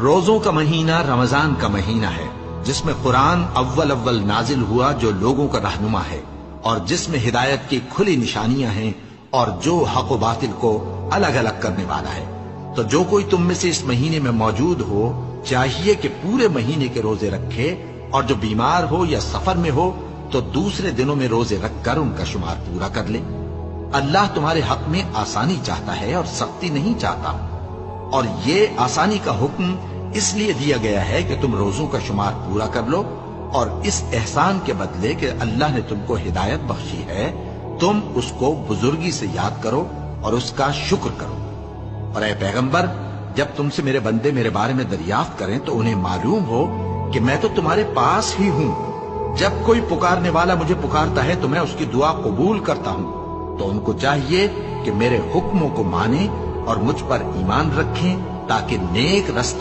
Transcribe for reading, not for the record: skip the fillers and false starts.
روزوں کا مہینہ رمضان کا مہینہ ہے، جس میں قرآن اول نازل ہوا، جو لوگوں کا رہنما ہے اور جس میں ہدایت کی کھلی نشانیاں ہیں اور جو حق و باطل کو الگ الگ کرنے والا ہے۔ تو جو کوئی تم میں سے اس مہینے میں موجود ہو چاہیے کہ پورے مہینے کے روزے رکھے، اور جو بیمار ہو یا سفر میں ہو تو دوسرے دنوں میں روزے رکھ کر ان کا شمار پورا کر لے۔ اللہ تمہارے حق میں آسانی چاہتا ہے اور سختی نہیں چاہتا، اور یہ آسانی کا حکم اس لیے دیا گیا ہے کہ تم روزوں کا شمار پورا کر لو، اور اس احسان کے بدلے کہ اللہ نے تم کو ہدایت بخشی ہے تم اس کو بزرگی سے یاد کرو اور اس کا شکر کرو۔ اور اے پیغمبر، جب تم سے میرے بندے میرے بارے میں دریافت کریں تو انہیں معلوم ہو کہ میں تو تمہارے پاس ہی ہوں۔ جب کوئی پکارنے والا مجھے پکارتا ہے تو میں اس کی دعا قبول کرتا ہوں۔ تو ان کو چاہیے کہ میرے حکموں کو مانیں اور مجھ پر ایمان رکھیں تاکہ نیک رستہ